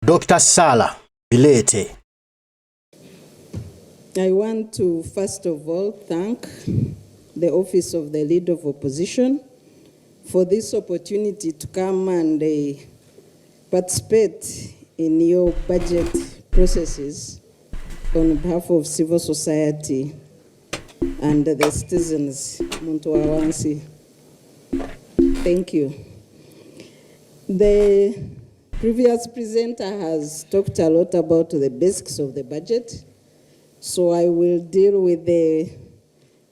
Dr. Sala Bireete. I want to first of all thank the Office of the Leader of Opposition for this opportunity to come and participate in your budget processes on behalf of civil society and the citizens. Thank you. The previous presenter has talked a lot about the basics of the budget, so I will deal with the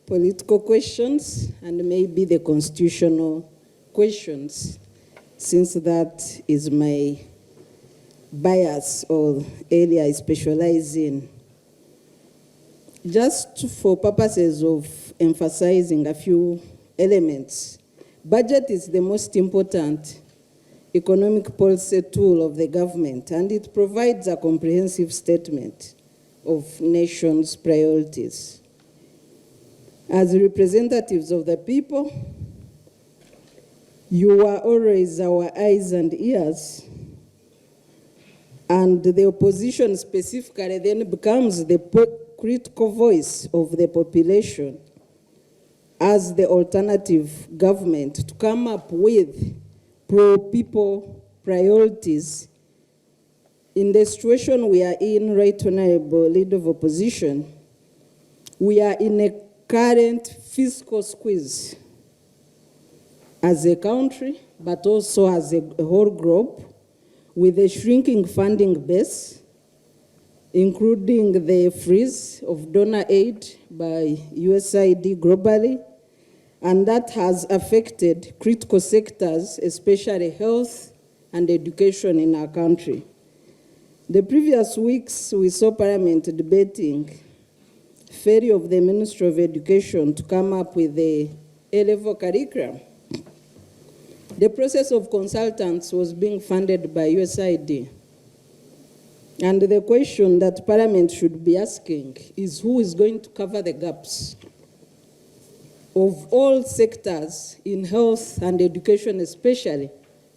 political questions and maybe the constitutional questions, since that is my bias or area I specialize in. Just for purposes of emphasizing a few elements, budget is the most important economic policy tool of the government, and it provides a comprehensive statement of nation's priorities. As representatives of the people, you are always our eyes and ears, and the opposition specifically then becomes the critical voice of the population as the alternative government to come up with pro-people priorities. In the situation we are in, Right Honorable Leader of Opposition, we are in a current fiscal squeeze as a country, but also as a whole group, with a shrinking funding base, including the freeze of donor aid by USAID globally, and that has affected critical sectors, especially health and education in our country. The previous weeks, we saw Parliament debating failure of the Ministry of Education to come up with a A-level curriculum. The process of consultants was being funded by USAID. And the question that Parliament should be asking is who is going to cover the gaps of all sectors in health and education, especially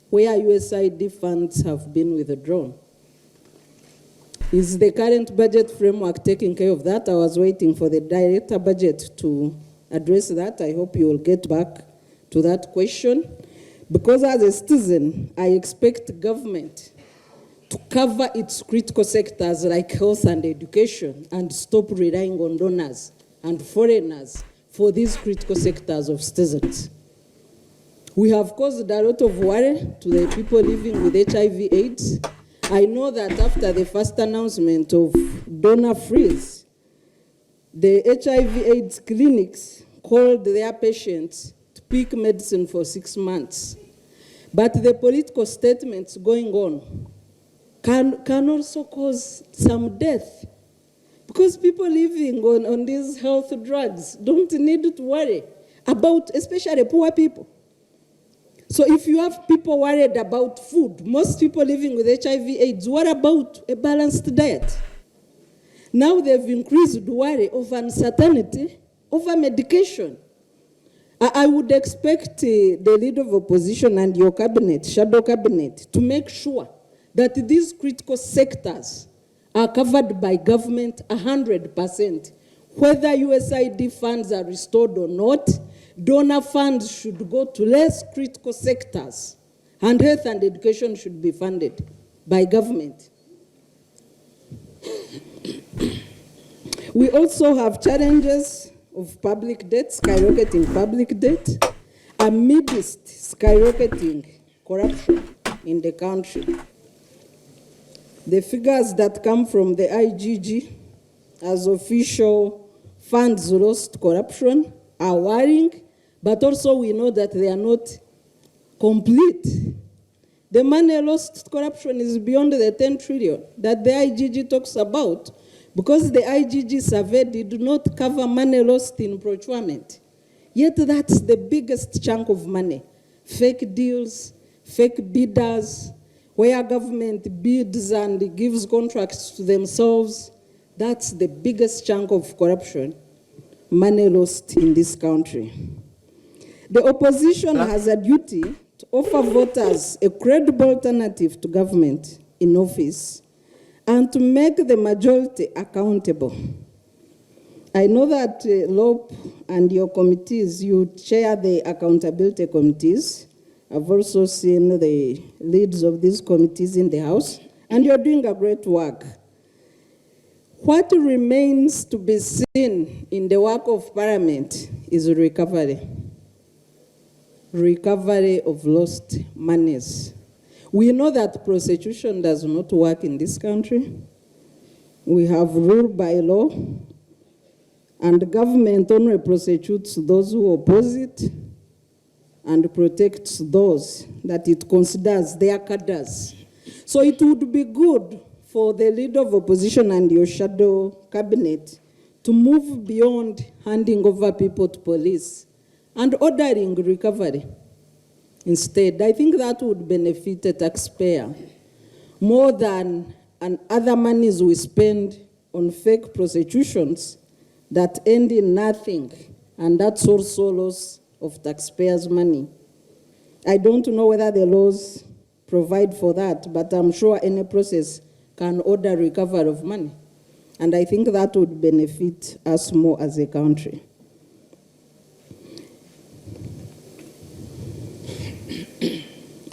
where USAID funds have been withdrawn. Is the current budget framework taking care of that? I was waiting for the director budget to address that. I hope you will get back to that question. Because as a citizen, I expect government to cover its critical sectors like health and education and stop relying on donors and foreigners for these critical sectors of citizens. We have caused a lot of worry to the people living with HIV/AIDS. I know that after the first announcement of donor freeze, the HIV/AIDS clinics called their patients to pick medicine for 6 months. But the political statements going on can also cause some death, because people living on these health drugs don't need to worry about, especially poor people. So if you have people worried about food, most people living with HIV/AIDS, what about a balanced diet? Now they've increased worry of uncertainty over medication. I would expect the Leader of Opposition and your cabinet, shadow cabinet, to make sure that these critical sectors are covered by government 100%. Whether USAID funds are restored or not, donor funds should go to less critical sectors, and health and education should be funded by government. We also have challenges of public debt, skyrocketing public debt, amidst skyrocketing corruption in the country. The figures that come from the IGG as official funds lost corruption are worrying, but also we know that they are not complete. The money lost corruption is beyond the 10 trillion that the IGG talks about, because the IGG survey did not cover money lost in procurement. Yet that's the biggest chunk of money. Fake deals, fake bidders, where government bids and gives contracts to themselves. That's the biggest chunk of corruption, money lost in this country. The opposition has a duty to offer voters a credible alternative to government in office and to make the majority accountable. I know that LOP and your committees, you chair the accountability committees. I've also seen the leads of these committees in the House, and you're doing a great work. What remains to be seen in the work of Parliament is recovery. Recovery of lost monies. We know that prosecution does not work in this country. We have rule by law, and the government only prosecutes those who oppose it and protects those that it considers their cadres. So it would be good for the leader of opposition and your shadow cabinet to move beyond handing over people to police and ordering recovery. Instead, I think that would benefit a taxpayer more than other monies we spend on fake prosecutions that end in nothing, and that's also loss of taxpayers' money. I don't know whether the laws provide for that, but I'm sure any process can order recovery of money. And I think that would benefit us more as a country.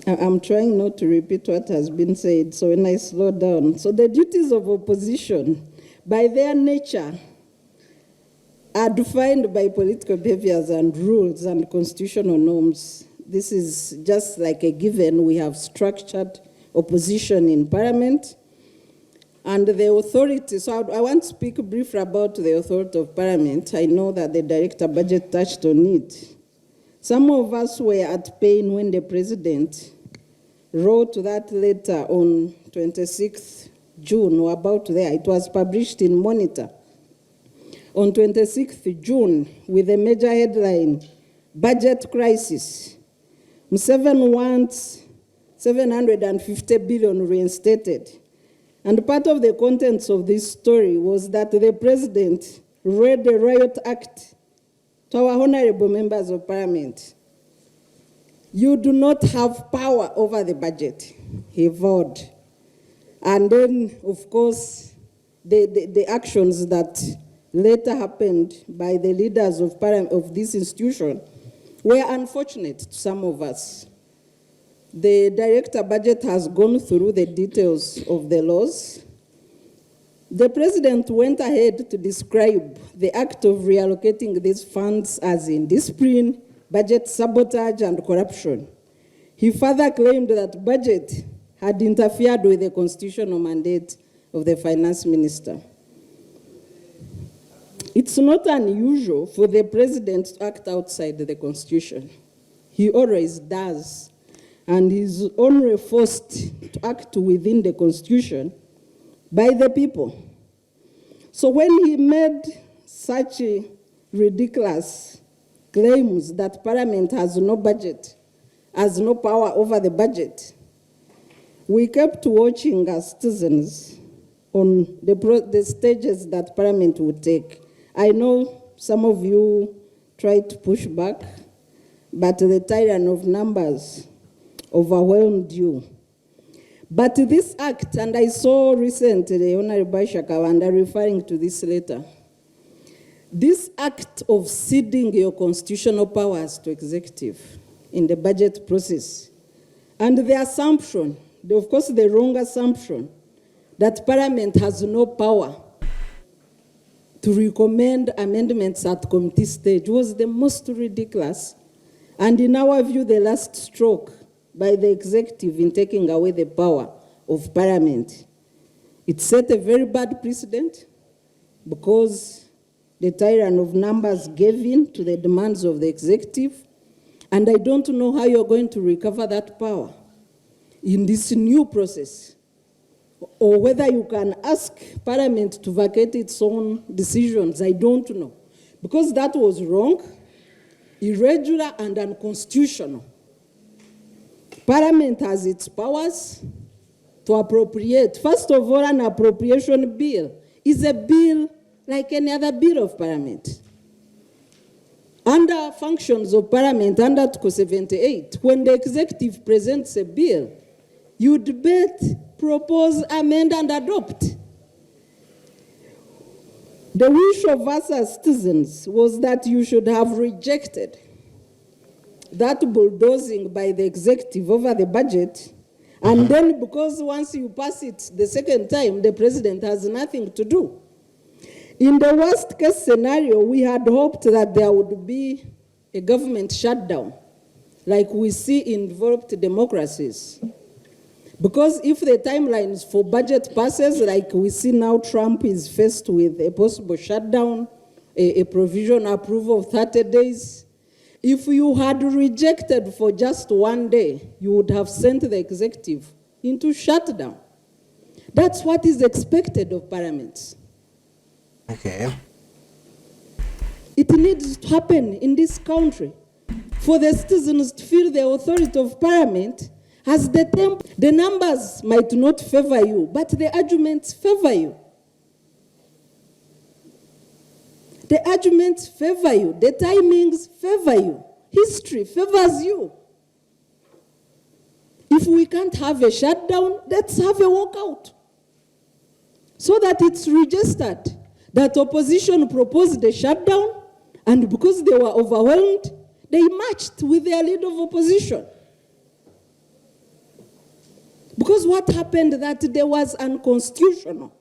I'm trying not to repeat what has been said, so when I slow down. So the duties of opposition, by their nature, are defined by political behaviors and rules and constitutional norms. This is just like a given. We have structured opposition in Parliament. And the authority, so I want to speak briefly about the authority of Parliament. I know that the Director Budget touched on it. Some of us were at pain when the President wrote that letter on 26th June, or about there. It was published in Monitor on 26th June with a major headline, Budget Crisis. Museveni wants 750 billion reinstated. And part of the contents of this story was that the President read the Riot Act to our honorable members of Parliament. You do not have power over the budget, he vowed. And then, of course, the actions that later happened by the leaders of this institution were unfortunate to some of us. The Director Budget has gone through the details of the laws. The President went ahead to describe the act of reallocating these funds as indiscipline, budget sabotage, and corruption. He further claimed that budget had interfered with the constitutional mandate of the Finance Minister. It's not unusual for the President to act outside the Constitution. He always does. And he's only forced to act within the Constitution by the people. So when he made such ridiculous claims that Parliament has no budget, has no power over the budget, we kept watching as citizens on the stages that Parliament would take. I know some of you tried to push back, but the tyrant of numbers overwhelmed you. But this act, and I saw recently Honorable Shakawanda referring to this letter, this act of ceding your constitutional powers to executive in the budget process, and the assumption, of course the wrong assumption, that Parliament has no power to recommend amendments at committee stage was the most ridiculous, and in our view, the last stroke by the executive in taking away the power of Parliament. It set a very bad precedent because the tyrant of numbers gave in to the demands of the executive, and I don't know how you're going to recover that power in this new process, or whether you can ask Parliament to vacate its own decisions. I don't know, because that was wrong, irregular, and unconstitutional. Parliament has its powers to appropriate. First of all, an appropriation bill is a bill like any other bill of Parliament. Under functions of Parliament, under Article 78, when the executive presents a bill, you debate, propose, amend, and adopt. The wish of us as citizens was that you should have rejected that bulldozing by the executive over the budget, and then because once you pass it the second time, the president has nothing to do. In the worst case scenario, we had hoped that there would be a government shutdown, like we see in developed democracies. Because if the timelines for budget passes, like we see now Trump is faced with a possible shutdown, a provisional approval of 30 days, if you had rejected for just one day, you would have sent the executive into shutdown. That's what is expected of parliaments. Okay. It needs to happen in this country for the citizens to feel the authority of parliament as the numbers might not favor you, but the arguments favor you. The arguments favor you. The timings favor you. History favors you. If we can't have a shutdown, let's have a walkout. So that it's registered that opposition proposed a shutdown, and because they were overwhelmed, they marched with their leader of opposition. Because what happened that day was unconstitutional.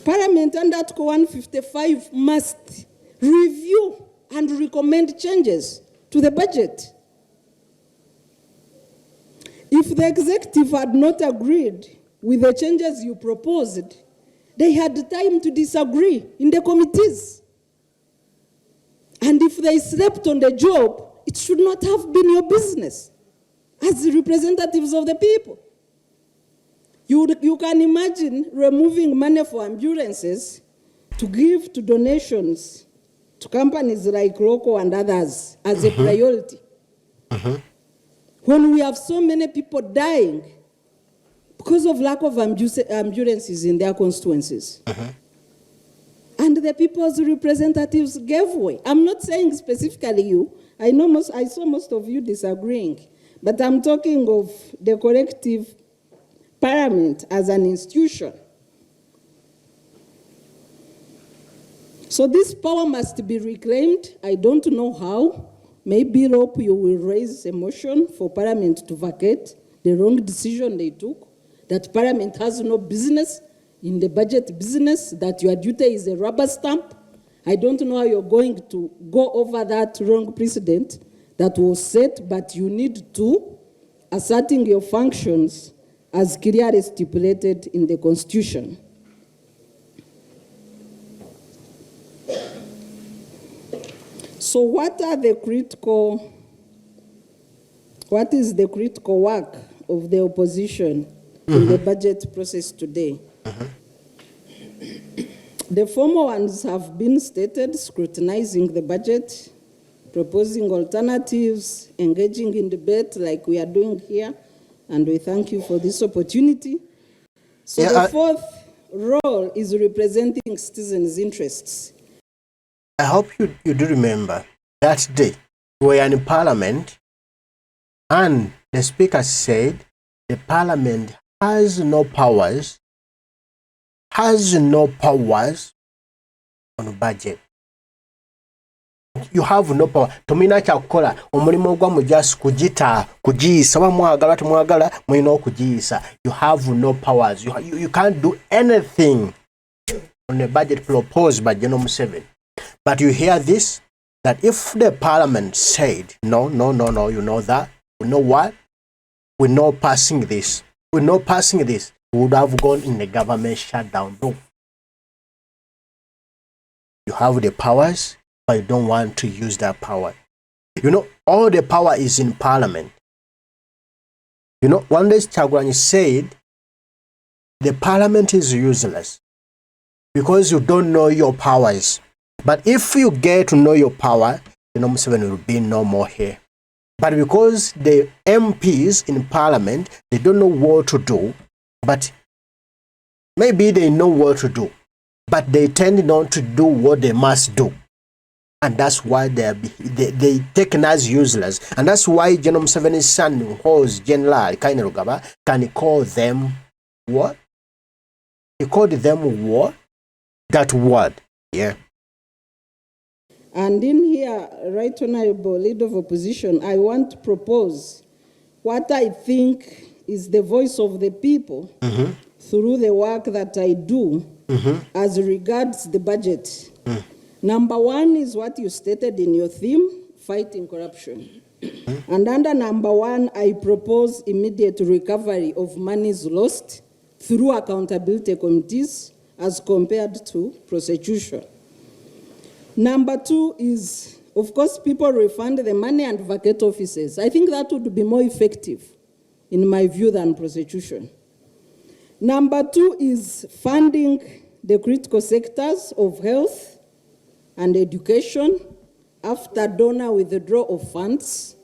Parliament under Article 155 must review and recommend changes to the budget. If the executive had not agreed with the changes you proposed, they had time to disagree in the committees. And if they slept on the job, it should not have been your business as the representatives of the people. You can imagine removing money for ambulances to give to donations to companies like Loco and others as a priority. When we have so many people dying because of lack of ambulances in their constituencies. And the people's representatives gave way. I'm not saying specifically you. I saw most of you disagreeing, but I'm talking of the collective parliament as an institution. So this power must be reclaimed. I don't know how. Maybe Europe, you will raise a motion for parliament to vacate the wrong decision they took, that parliament has no business in the budget business, that your duty is a rubber stamp. I don't know how you're going to go over that wrong precedent that was set, but you need to asserting your functions as clearly stipulated in the Constitution. So what is the critical work of the opposition in the budget process today? The former ones have been stated: scrutinizing the budget, proposing alternatives, engaging in debate like we are doing here, and we thank you for this opportunity. So the fourth role is representing citizens' interests. I hope you do remember that day we were in Parliament and the Speaker said the Parliament has no powers on budget. You have no power. Tomina chakola omulimo gwa mujasi kujiyisa bamwagala tumwagala mwino kujiyisa. You have no powers. You can't do anything on a budget proposed by General Museveni. But you hear this, that if the Parliament said no, you know that, you know what? We're not passing this. We would have gone in the government shutdown. No. You have the powers, but you don't want to use that power. You know, all the power is in Parliament. You know, one day Kyagulanyi said, the Parliament is useless because you don't know your powers. But if you get to know your power, Museveni will be no more here. But because the MPs in Parliament, they don't know what to do, but maybe they know what to do, but they tend not to do what they must do. And that's why they taken as useless. And that's why General Museveni's son, who's General Kainerugaba, can call them what? He called them what? That word. Yeah. And in here, Right Honorable Leader of Opposition, I want to propose what I think is the voice of the people through the work that I do as regards the budget. Number one is what you stated in your theme, fighting corruption. And under number one, I propose immediate recovery of monies lost through accountability committees as compared to prosecution. Number two is, of course, people refund the money and vacate offices. I think that would be more effective, in my view, than prosecution. Number two is funding the critical sectors of health and education after donor withdrawal of funds.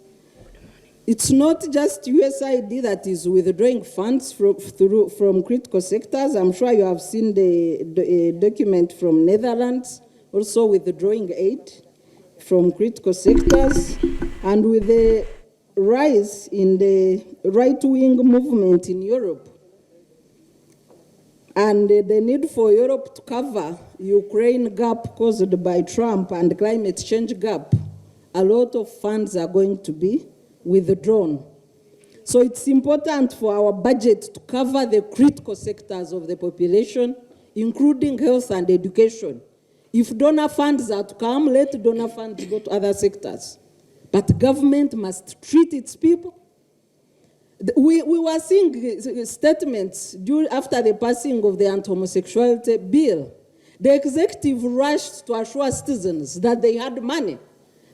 It's not just USAID that is withdrawing funds from critical sectors. I'm sure you have seen the document from Netherlands, also withdrawing aid from critical sectors. And with the rise in the right-wing movement in Europe, and the need for Europe to cover Ukraine gap caused by Trump and climate change gap, a lot of funds are going to be withdrawn. So it's important for our budget to cover the critical sectors of the population, including health and education. If donor funds are to come, let donor funds go to other sectors. But government must treat its people. We were seeing statements after the passing of the anti-homosexuality bill. The executive rushed to assure citizens that they had money,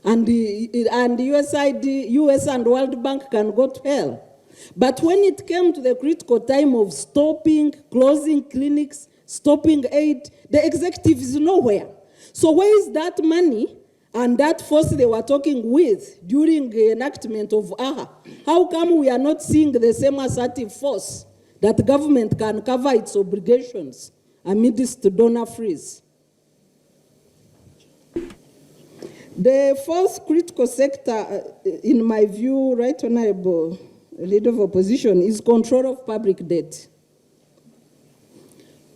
and USAID, US and World Bank can go to hell. But when it came to the critical time of stopping, closing clinics, stopping aid, the executive is nowhere. So where is that money and that force they were talking with during the enactment of AHA? How come we are not seeing the same assertive force that the government can cover its obligations amidst the donor freeze? The fourth critical sector, in my view, Right Honorable Leader of Opposition, is control of public debt.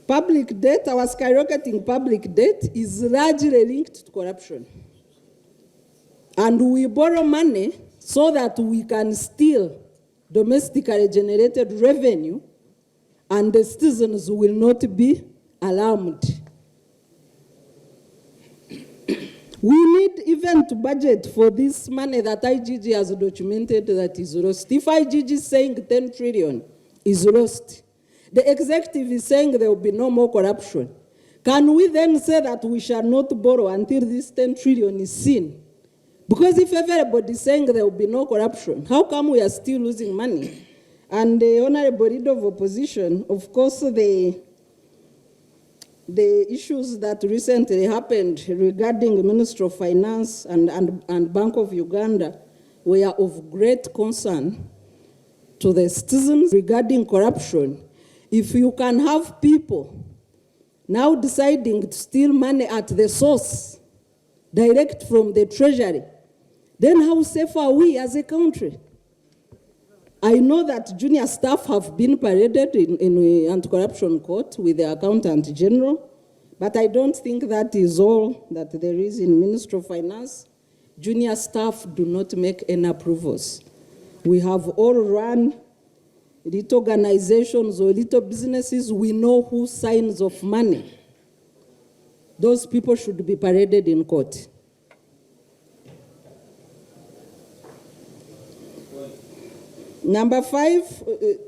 Public debt, our skyrocketing public debt, is largely linked to corruption. And we borrow money so that we can steal domestically generated revenue, and the citizens will not be alarmed. We need even to budget for this money that IGG has documented that is lost. If IGG is saying 10 trillion is lost, the executive is saying there will be no more corruption, can we then say that we shall not borrow until this 10 trillion is seen? Because if everybody is saying there will be no corruption, how come we are still losing money? And the Honorable Leader of Opposition, of course, the issues that recently happened regarding the Ministry of Finance and Bank of Uganda were of great concern to the citizens regarding corruption. If you can have people now deciding to steal money at the source, direct from the treasury, then how safe are we as a country? I know that junior staff have been paraded in the anti-corruption court with the accountant general, but I don't think that is all that there is in Ministry of Finance. Junior staff do not make any approvals. We have all run little organizations or little businesses. We know who signs off money. Those people should be paraded in court. Number 5,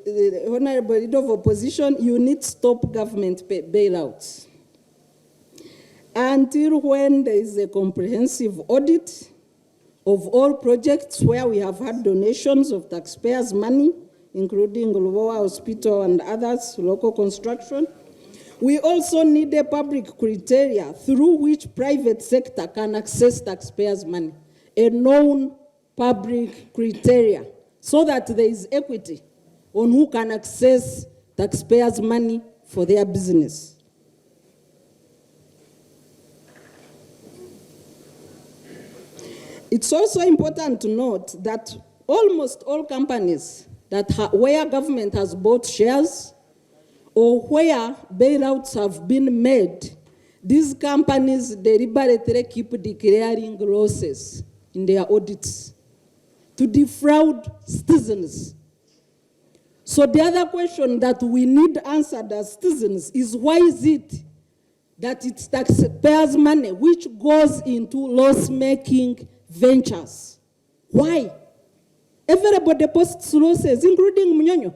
the Honorable Leader of Opposition, you need to stop government bailouts. Until when there is a comprehensive audit of all projects where we have had donations of taxpayers' money, including Lubowa Hospital and others, local construction, we also need a public criteria through which private sector can access taxpayers' money, a known public criteria, so that there is equity on who can access taxpayers' money for their business. It's also important to note that almost all companies that where government has bought shares or where bailouts have been made, these companies deliberately keep declaring losses in their audits to defraud citizens. So the other question that we need answered as citizens is, why is it that it's taxpayers' money which goes into loss-making ventures? Why? Everybody posts losses, including Munyonyo.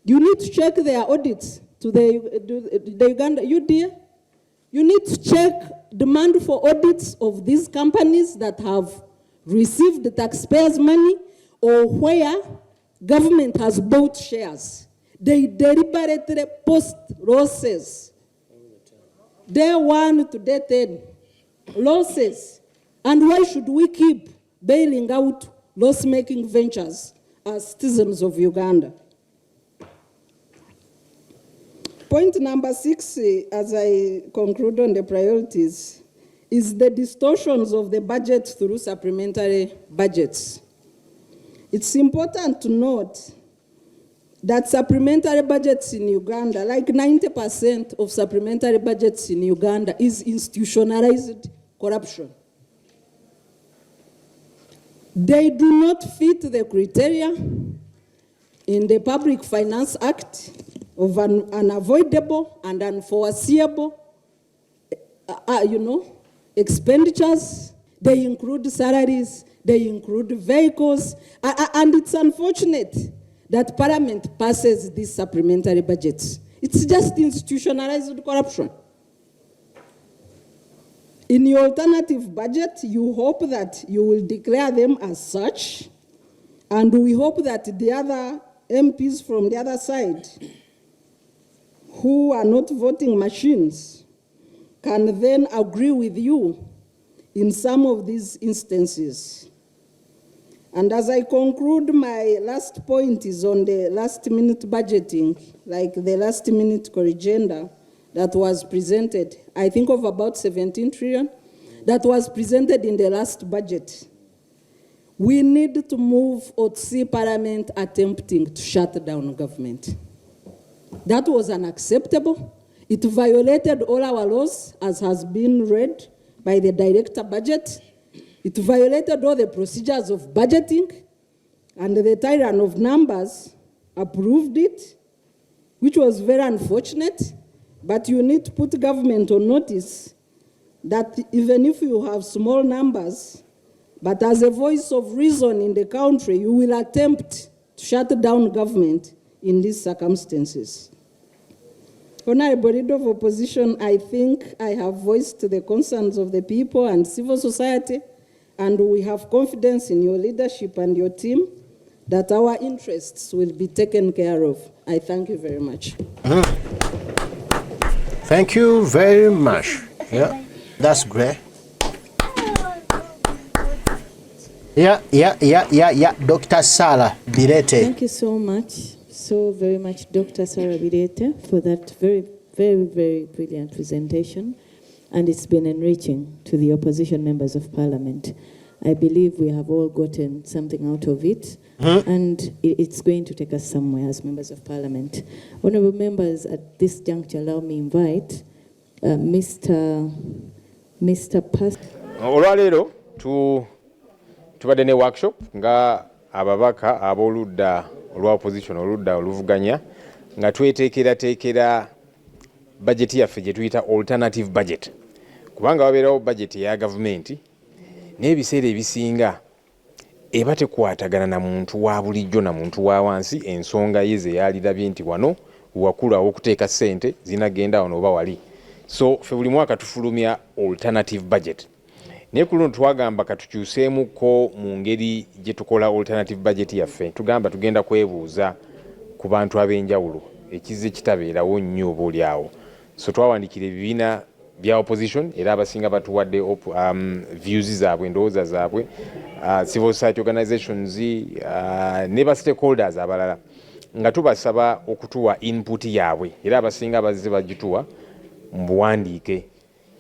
You need to check their audits to the Uganda UDA. You need to check demand for audits of these companies that have received the taxpayers' money or where government has bought shares. They deliberately post losses. Day 1 to day 10, losses. And why should we keep bailing out loss-making ventures as citizens of Uganda? Point number 6, as I conclude on the priorities, is the distortions of the budget through supplementary budgets. It's important to note that supplementary budgets in Uganda, like 90% of supplementary budgets in Uganda, is institutionalized corruption. They do not fit the criteria in the Public Finance Act of unavoidable and unforeseeable, expenditures. They include salaries, they include vehicles, and it's unfortunate that Parliament passes these supplementary budgets. It's just institutionalized corruption. In your alternative budget, you hope that you will declare them as such, and we hope that the other MPs from the other side who are not voting machines can then agree with you in some of these instances. And as I conclude, my last point is on the last-minute budgeting, like the last-minute corrigenda that was presented, I think of about 17 trillion, that was presented in the last budget. We need to move or to see Parliament attempting to shut down government. That was unacceptable. It violated all our laws, as has been read by the Director Budget. It violated all the procedures of budgeting, and the tyrant of numbers approved it, which was very unfortunate. But you need to put government on notice that even if you have small numbers, but as a voice of reason in the country, you will attempt to shut down government in these circumstances. Honorable Leader of Opposition, I think I have voiced the concerns of the people and civil society, and we have confidence in your leadership and your team that our interests will be taken care of. I thank you very much. Thank you very much. Yeah, that's great. Yeah. Dr. Sarah Bireete. Thank you so very much, Dr. Sarah Bireete, for that very brilliant presentation. And it's been enriching to the opposition members of Parliament. I believe we have all gotten something out of it, and it's going to take us somewhere as members of Parliament. Honourable members, at this juncture, allow me invite Mr. Pastor. Olwaleero tubadde ne workshop nga ababaka ab'oludda olwa opposition oludda oluvuganya nga tweteekerateekera budget yaffe gye tuyita alternative budget, kubanga wabeerawo budget eya gavumenti n'ebiseera ebisinga eba tekwatagana na muntu wa bulijjo na muntu wa wansi, ensonga ye ze yalirabye nti wano wakulu aw'okuteeka ssente zinagenda wano oba wali. So ffe buli mwaka tufulumya alternative budget. Naye ku luno twagamba katukyuseemuko mu ngeri gye tukola alternative budget yaffe. Tugamba tugenda kwebuuza ku bantu ab'enjawulo ekizze kitabeerawo nnyo oba oli awo. So twawandikira ebibiina bya opposition era abasinga batuwadde views zaabwe, endowooza zaabwe, civil society organizations ne ba stakeholders abalala nga tubasaba okutuwa input yaabwe era abasinga bazze bagituwa mu buwandiike.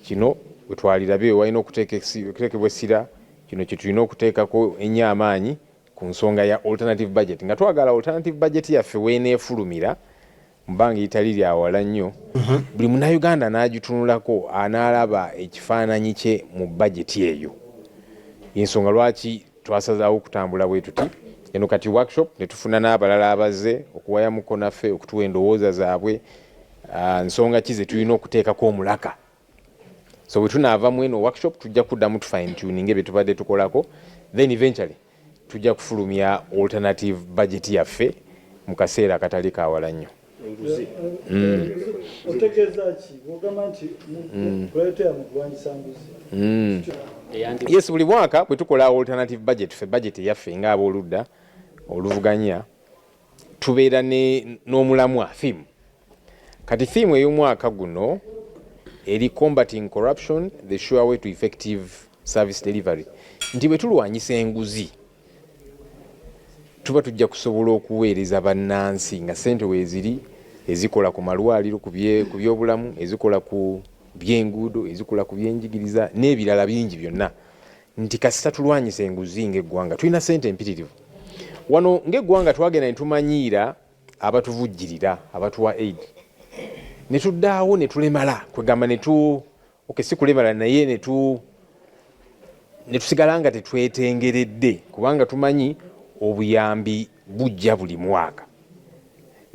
Kino bwe twalirabye walina okuteekebwa essira kino kye tulina okuteekako ennyo amaanyi ku nsonga ya alternative budget nga twagala alternative budget yaffe weeneefulumira mu bbanga eritali lya wala nnyo buli munnayuganda n'agitunulako anaalaba ekifaananyi kye mu budget eyo. Ensonga lwaki twasazaawo okutambula bwe tuti eno kati workshop ne tufuna n'abalala abazze okuwayamuko naffe okutuwa endowooza zaabwe nsonga ki ze tulina okuteekako omulaka. So bwe tunaava eno workshop tujja kuddamu tu fine tuning ebyo tubadde tukolako, then eventually tujja kufulumya alternative budget yaffe mu kaseera akatali kawala nnyo. Yes, buli mwaka bwe tukola alternative budget ffe budget yaffe nga abooludda oluvuganya tubeera n'omulamwa theme. Kati theme ey'omwaka guno eri combating corruption, the sure way to effective service delivery. Nti bwe tulwanyisa enguzi tuba tujja kusobola okuweereza bannansi nga ssente weeziri ezikola ku malwaliro, ku byobulamu, ezikola ku by'enguudo, ezikola ku byenjigiriza n'ebirala bingi byonna. Nti kasita tulwanyisa enguzi ng'eggwanga tulina ssente empitirivu. Wano ng'eggwanga twagenda ne tumanyiira abatuvujjirira, abatuwa aid. Ne tuddaawo ne tulemala kwegamba si kulemala naye ne tusigala nga tetwetengeredde kubanga tumanyi obuyambi bujja buli mwaka.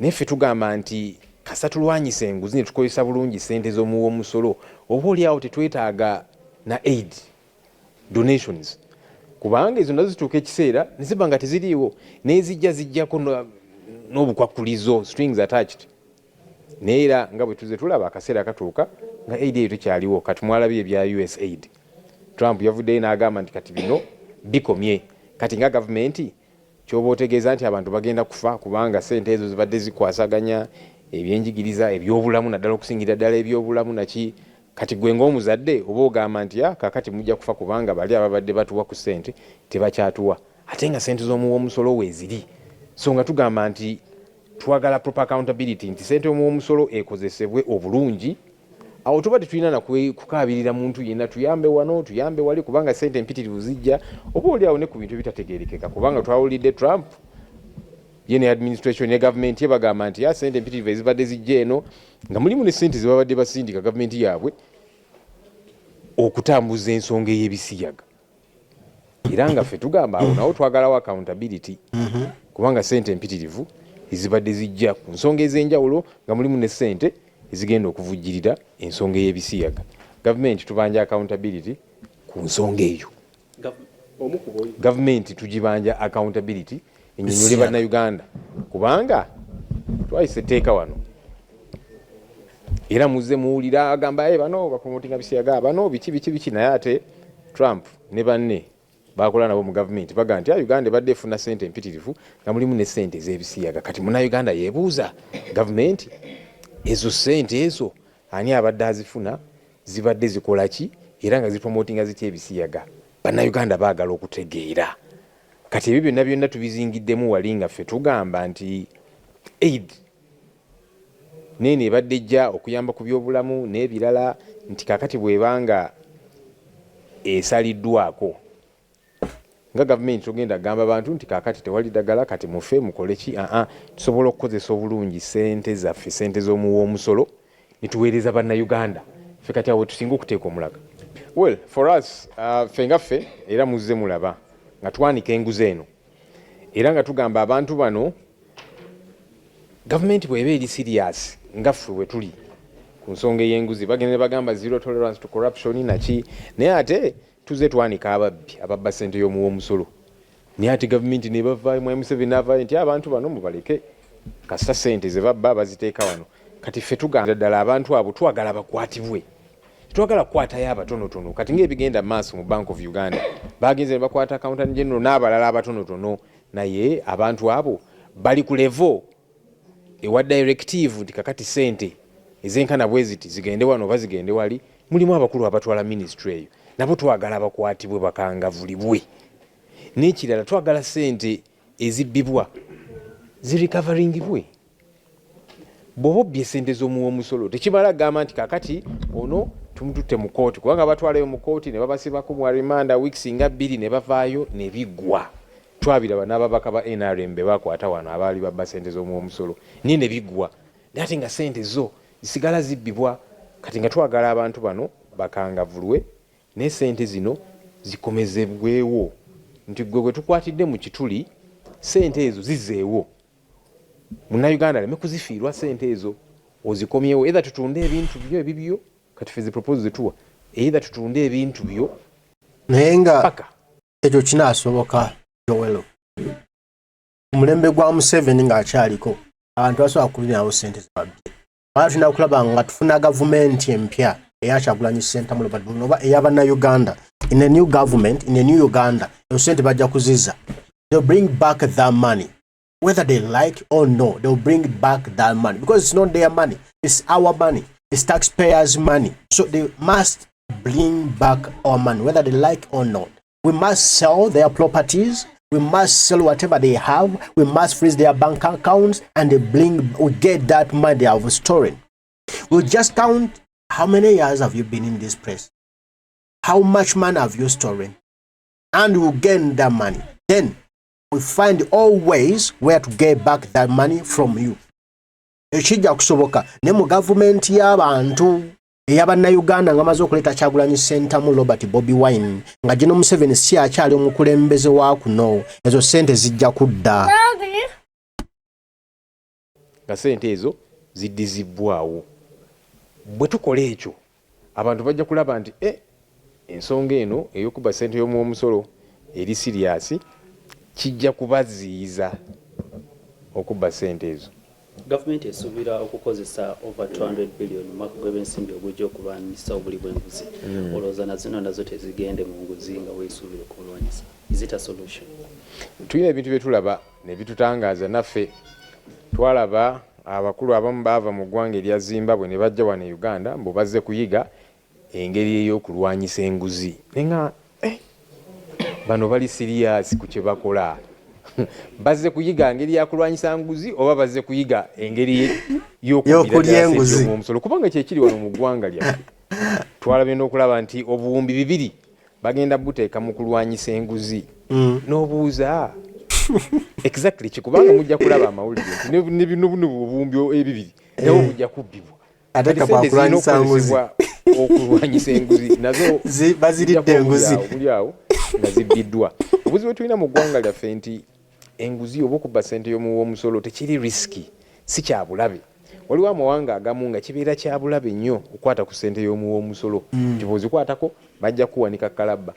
Neffe tugamba nti kasita tulwanyisa enguzi ne tukozesa bulungi ssente z'omuwa omusolo oba oliawo tetwetaaga na aid donations kubanga ezo nazo zituuka ekiseera ne ziba nga teziriiwo zijjako n'obukwakkulizo strings attached. Naye era nga bwe tuze tulaba akaseera katuuka nga aid eyo tekyaliwo. Kati mwalabye ebya USAID. Trump yavuddeyo n'agamba nti kati bino bikomye. Kati nga gavumenti kyoba otegeeza nti abantu bagenda kufa kubanga ssente ezo zibadde zikwasaganya ebyenjigiriza, ebyobulamu, naddala okusingira ddala ebyobulamu naki. Kati gwe ng'omuzadde oba ogamba nti kakati mujja kufa kubanga bali ababadde batuwa ku ssente tebakyatuwa, ate nga ssente z'omuwa omusolo weeziri. So nga tugamba nti twagala proper accountability nti ssente y'omuwa omusolo ekozesebwe obulungi. Awo tuba tetulina na kukaabirira muntu yenna tuyambe wano tuyambe wali kubanga ssente empitirivu zijja oba oliawo ne ku bintu ebitategeerekeka kubanga twawulidde Trump yene administration ne government bagamba nti ssente empitirivu ezibadde zijja eno nga mulimu ne ssente zibabadde basindika gavumenti yaabwe okutambuza ensonga ey'ebisiyaga. Era nga ffe tugamba awo nawo twagalawo accountability kubanga ssente empitirivu ezibadde zijja ku nsonga ez'enjawulo nga mulimu ne ssente ezigenda okuvujjirira ensonga ey'ebisiyaga. Gavumenti tubanja accountability ku nsonga eyo. Gavumenti tugibanja accountability ennyonnyole bannayuganda kubanga twayise etteeka wano era muzze muwulira agamba bano bapromotinga bisiyaga bano biki naye ate Trump ne banne bakola nabo mu gavumenti baga nti Uganda ebadde efuna ssente empitirivu nga mulimu ne ssente ez'ebisiyaga. Kati munnayuganda yeebuuza gavumenti ezo ssente ezo ani abadde azifuna zibadde zikola ki era nga zipromotinga zitya ebisiyaga. Bannayuganda baagala okutegeera. Kati ebyo byonna tubizingiddemu wali nga ffe tugamba nti aid nene ebadde ejja okuyamba ku byobulamu n'ebirala nti kakati bwebanga esaliddwako nga gavumenti tugenda gamba abantu nti kakati tewali ddagala kati mufe mukole ki. Tusobola okukozesa obulungi ssente zaffe, ssente z'omuwa omusolo ne tuweereza bannayuganda ffe kati awo tusinga okuteeka omulaga. Well, for us ffe nga ffe era muzze mulaba nga twanika enguzi eno era nga tugamba abantu bano gavumenti bw'eba eri serious nga ffe bwe tuli ku nsonga ey'enguzi bagenda bagamba zero tolerance to corruption naki, naye ate tuze twanika ababbi ababba ssente y'omuwa omusolo. Naye ate gavumenti ne bavaayo mu Museveni n'avaayo nti abantu bano mubaleke kasita ssente ze babba baziteeka wano. Kati ffe tugamba ddala abantu abo twagala bakwatibwe, twagala kukwatayo abatonotono. Kati ng'ebigenda maaso mu Bank of Uganda bagenze ne bakwata Accountant General n'abalala abatonotono, naye abantu abo bali ku level ewa directive nti kakati ssente ezenkana bwe ziti zigende wano oba zigende wali. Mulimu abakulu abatwala ministry eyo nabo twagala bakwatibwe bakangavulibwe. N'ekirala twagala ssente ezibbibwa zirikaveringibwe. Bw'oba obbye ssente z'omuwa omusolo tekimala gamba nti kakati ono tumututte mu kooti kubanga batwalayo mu kooti ne babasibako mu remand weeks nga 2 ne bavaayo ne bigwa twabiraba n'ababaka ba NRM be bakwata wano abaali babba sente z'omusolo niye ne bigwa ate nga sente zo zisigala zibbibwa kati nga twagala abantu bano bakangavulwe ne sente zino zikomezebwewo nti gwe tukwatidde mu kituli sente ezo zizeewo Munnayuganda leme kuzifiirwa sente ezo ozikomyewo either tutunde ebintu byo ebibyo kati fezi proposal tuwa either tutunde ebintu byo naye nga ekyo kinaasoboka Joel mulembe gwa Museveni ng'akyaliko abantu basobola kulinawo sente zabbye abantu tulina kulaba nga tufuna gavumenti empya eyakyagulanyi ssente mu lubadde oba ey'abannayuganda in a new government in a new Uganda ezo sente bajja kuziza they'll bring back that money whether they like or no they'll bring back that money because it's not their money it's our money it's taxpayers money so they must bring back our money whether they like or not we must sell their properties we must sell whatever they have we must freeze their bank accounts and we get that money they have stolen we'll just count how many years have you been in this place how much money have you stolen and we'll gain that money then we find all ways where to get back that money from you. Ekijja kusoboka ne mu government y'abantu ey'abannayuganda nga maze okuleta Kyagulanyi Center mu Robert Bobi Wine nga Gino Museveni si akyali omukulembeze wa kuno ezo sente zijja kudda. Nga sente ezo ziddizibwawo. Bwe tukola ekyo abantu bajja kulaba nti ensonga eno ey'okuba sente y'omusolo eri serious kijja kubaziyiza okubba sente ezo. Gavumenti esuubira okukozesa over 200 billion mu mwaka gw'ebyensimbi ogujja okulwanyisa obuli bw'enguzi. Olowooza na zino nazo tezigende mu nguzi nga weesuubira okulwanyisa. Is it a solution? Tulina ebintu bye tulaba ne bitutangaaza naffe twalaba abakulu abamu baava mu ggwanga erya Zimbabwe ne bajja wano e Uganda mbu bazze kuyiga engeri ey'okulwanyisa enguzi. Nga bano bali serious ku kye bakola. Bazze kuyiga engeri ya kulwanyisa nguzi oba bazze kuyiga engeri y'okulya enguzi omusolo kubanga kye kiri wano mu ggwanga lyaffe. Twalabye n'okulaba nti obuwumbi 2 bagenda buteeka mu kulwanyisa enguzi. N'obuuza exactly kikubanga mujja kulaba amawulire ne bino obuwumbi 2 nabo bujja kubbibwa. Ate kaba kulwanyisa enguzi okulwanyisa enguzi nazo baziridde enguzi bulyawo nga zibbiddwa. Obuzibu bwe tulina mu ggwanga lyaffe nti enguzi oba okubba sente y'omusolo tekiri risiki si kya bulabe. Waliwo amawanga agamu nga kibeera kya bulabe nnyo okukwata ku sente y'omusolo. Bw'ozikwatako bajja kuwanika kalabba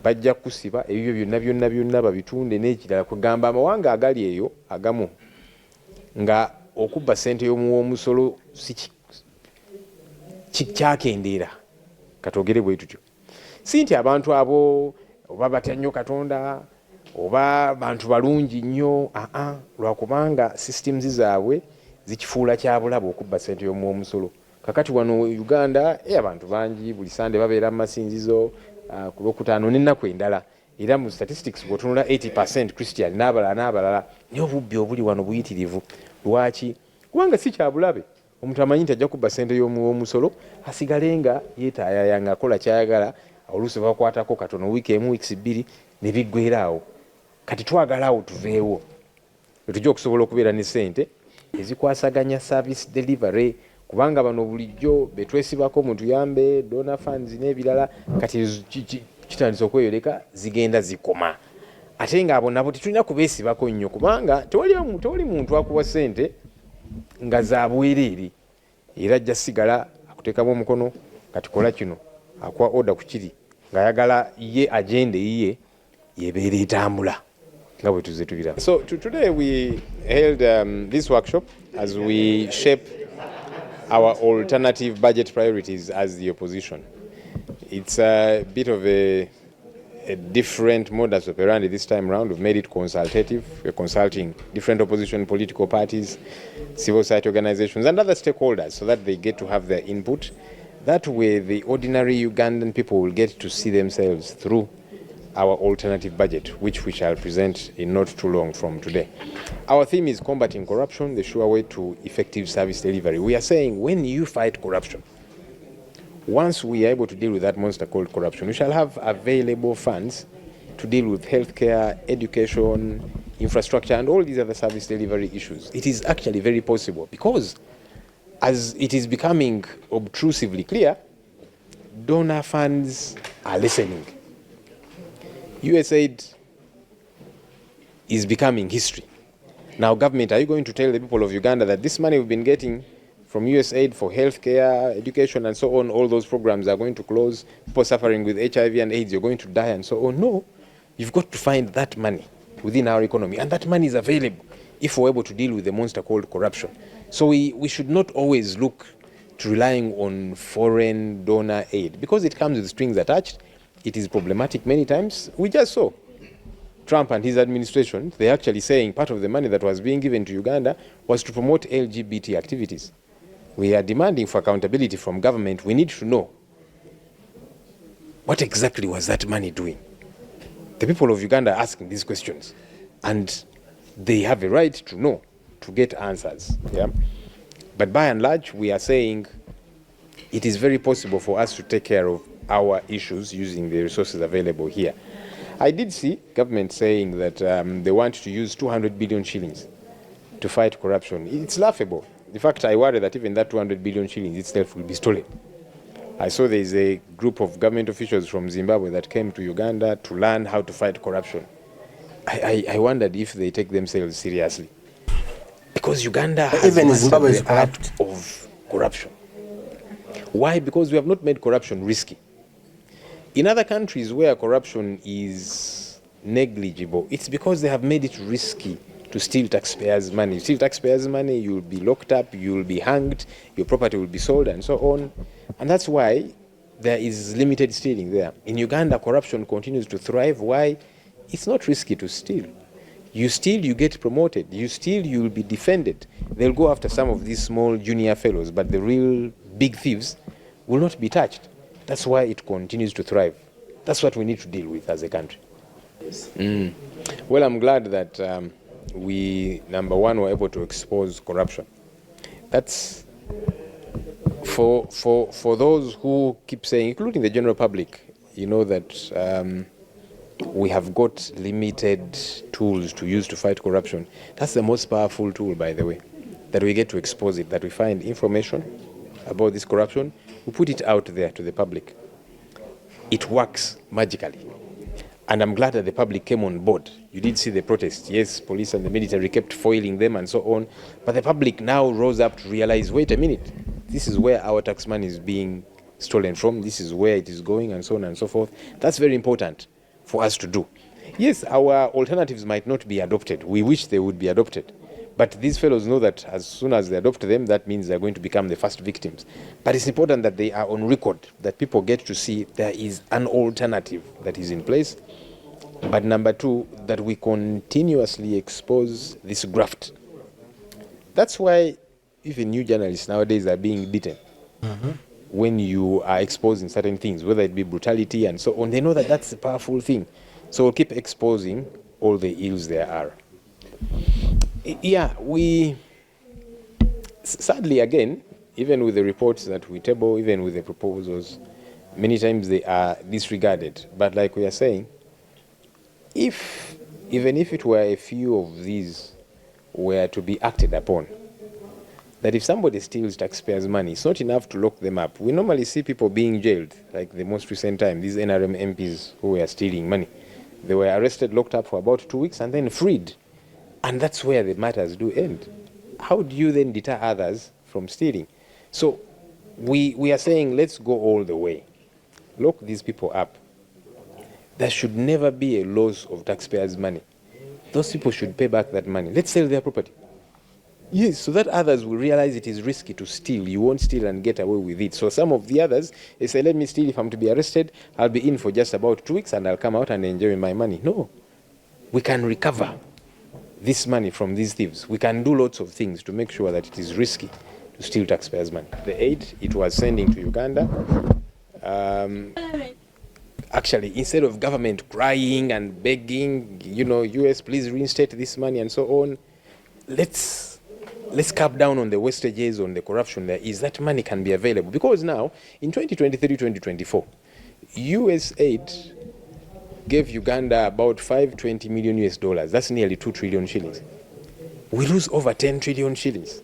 bajja kusiba ebyo byonna babitunde n'ekirala kugamba amawanga agali eyo agamu nga okubba sente y'omusolo si kyakendeera katogere bwe tutyo. Si nti abantu abo oba batya nnyo Katonda oba bantu balungi nnyo lwakubanga systems zaabwe zikifuula kya bulabe okubba sente y'omusolo. Kakati wano Uganda abantu bangi buli Sande babeera mu masinzizo ku Lwokutaano n'ennaku endala era mu statistics bw'otunula 80% Christian n'abalala naye obubbi obuli wano buyitirivu. Lwaki? Kubanga si kya bulabe. Omuntu amanyi nti ajja kubba sente y'omusolo asigale nga yeetaayaya nga akola kyayagala oluusi bakwatako katono wiiki emu weeks 2 ne biggweeraawo. Kati twagalawo tuveewo tujja okusobola okubeera ne sente ezikwasaganya service delivery kubanga bano bulijjo betwesibako mu tuyambe donor funds n'ebirala kati kitandise okweyoleka zigenda zikoma. Ate nga abo nabo tetulina kubeesibako nnyo kubanga tewali muntu akuwa sente nga za bwereere era ajja sigala akuteekamu omukono kati kola kino akuwa order ku kiri ng'ayagala ye agenda yiye yebeera etambula nga bwe tuzze tubiraba. So today we held this workshop as we shape our alternative budget priorities as the opposition. It's a bit of a different modus operandi this time around. We've made it consultative. We're consulting different opposition political parties, civil society organizations and other stakeholders so that they get to have their input. That way the ordinary Ugandan people will get to see themselves through our alternative budget, which we shall present in not too long from today. Our theme is combating corruption, the sure way to effective service delivery. We are saying when you fight corruption, Once we are able to deal with that monster called corruption, we shall have available funds to deal with healthcare, education, infrastructure, and all these other service delivery issues. It is actually very possible because as it is becoming obtrusively clear, donor funds are lessening. USAID is becoming history. Now, government, are you going to tell the people of Uganda that this money we've been getting from USAID for healthcare, education, and so on, all those programs are going to close, people suffering with HIV and AIDS, you're going to die, and so on? No. You've got to find that money within our economy, and that money is available if we're able to deal with the monster called corruption. So we should not always look to relying on foreign donor aid because it comes with strings attached. It is problematic many times. We just saw Trump and his administration, they're actually saying part of the money that was being given to Uganda was to promote LGBT activities. We are demanding for accountability from government. We need to know what exactly was that money doing. The people of Uganda are asking these questions, and they have a right to know, to get answers. Yeah? But by and large, we are saying it is very possible for us to take care of our issues using the resources available here. I did see government saying that they want to use 200 billion shillings to fight corruption. It's laughable. In fact, I worry that even that 200 billion shillings itself will be stolen. I saw there is a group of government officials from Zimbabwe that came to Uganda to learn how to fight corruption. I wondered if they take themselves seriously. Because Uganda has even Zimbabwe is the art of corruption. Why? Because we have not made corruption risky. In other countries where corruption is negligible, it's because they have made it risky to steal taxpayers' money. You steal taxpayers' money, you'll be locked up, you'll be hanged, your property will be sold, and so on. And that's why there is limited stealing there. In Uganda, corruption continues to thrive. Why? It's not risky to steal. You steal, you get promoted. You steal, you'll be defended. They'll go after some of these small junior fellows, but the real big thieves will not be touched. That's why it continues to thrive. That's what we need to deal with as a country. Well, I'm glad that we, number one, were able to expose corruption. That's for those who keep saying, including the general public, you know that we have got limited tools to use to fight corruption. That's the most powerful tool, by the way, that we get to expose it, that we find information about this corruption, we put it out there to the public. It works magically. And I'm glad that the public came on board. You did see the protests. Yes, police and the military kept foiling them and so on. But the public now rose up to realize, wait a minute, this is where our tax money is being stolen from. This is where it is going, and so on and so forth. That's very important for us to do. Yes, our alternatives might not be adopted. We wish they would be adopted. But these fellows know that as soon as they adopt them, that means they're going to become the first victims. But it's important that they are on record, that people get to see there is an alternative that is in place. But number two, that we continuously expose this graft. That's why even new journalists nowadays are being beaten. When you are exposing certain things, whether it be brutality and so on, they know that that's a powerful thing. So we'll keep exposing all the ills there are. Yeah, we, sadly again, even with the reports that we table, even with the proposals, many times they are disregarded. But like we are saying, even if it were a few of these were to be acted upon, that if somebody steals taxpayers' money, it's not enough to lock them up. We normally see people being jailed, like the most recent time, these NRM MPs who were stealing money. They were arrested, locked up for about 2 weeks, and then freed. And that's where the matters do end. How do you then deter others from stealing? So we are saying, let's go all the way. Lock these people up. There should never be a loss of taxpayers' money. Those people should pay back that money. Let's sell their property. Yes, so that others will realize it is risky to steal. You won't steal and get away with it. So some of the others, they say, let me steal. If I'm to be arrested, I'll be in for just about 2 weeks and I'll come out and enjoy my money. No, we can recover this money from these thieves. We can do lots of things to make sure that it is risky to steal taxpayers' money. The aid it was sending to Uganda, actually, instead of government crying and begging, you know, US, please reinstate this money and so on, let's let's cap down on the wastages, on the corruption there, is that money can be available. Because now, in 2023-2024, US aid gave Uganda about 520 million US dollars. That's nearly 2 trillion shillings. We lose over 10 trillion shillings.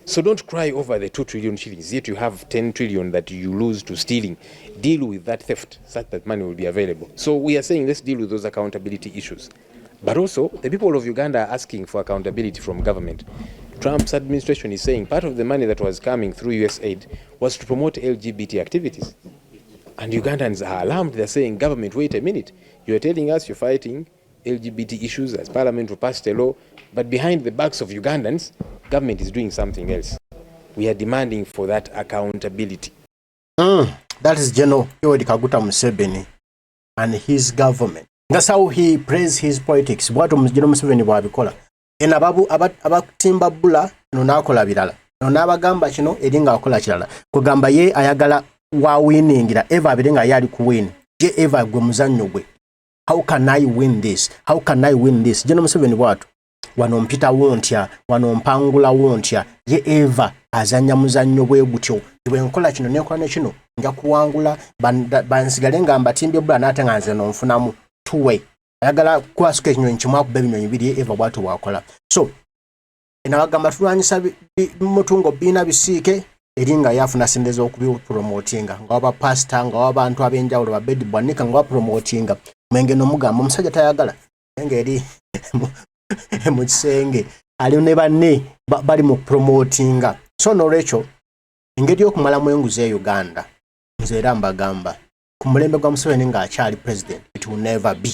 So don't cry over the 2 trillion shillings, yet you have 10 trillion that you lose to stealing. Deal with that theft, such that money will be available. So we are saying let's deal with those accountability issues. But also, the people of Uganda are asking for accountability from government. Trump's administration is saying part of the money that was coming through US aid was to promote LGBT activities. And Ugandans are alarmed. They're saying, government, wait a minute. You're telling us you're fighting LGBT issues as Parliament will pass a law, but behind the backs of Ugandans, government is doing something else. We are demanding for that accountability. That is General Yoweri Kaguta Museveni and his government. That's how he prays his politics. What General Museveni bwabikola. Ena abatimba bula nonakola birala. Nonabagamba kino eringa akola kirala. Kugamba ye ayagala wa winningira eva abirenga yali ku win. Je eva gwe muzannyo gwe. How can I win this? How can I win this? General Museveni bwatu. Wano mpita wontya, wano mpangula wontya. Ye eva azanya muzannyo bwe gutyo. Bwe nkola kino nekola ne kino nja kuwangula bansigale nga mbatimbe bula nate nganze no nfunamu two-way. Ayagala kwasuka ekinyonyi kimu akuba ebinyonyi biri eva bwatu bwakola. So enabagamba tulwanyisa mutungo bina bisiike eringa yafuna sendeza okubipromotinga nga waba pastor nga waba abantu abenjawulo ba bed bwanika nga wapromotinga mwenge nomugamba omusajja tayagala mwenge eri mu kisenge ali ne banne bali mu promotinga. So nolecho engeri okumala mwenguzi e Uganda nze era mbagamba ku mulembe gwa Museveni nga akyali president, it will never be.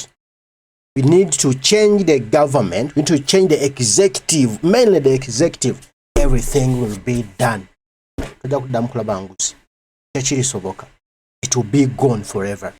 We need to change the government, we need to change the executive, mainly the executive. Everything will be done. It will be gone forever.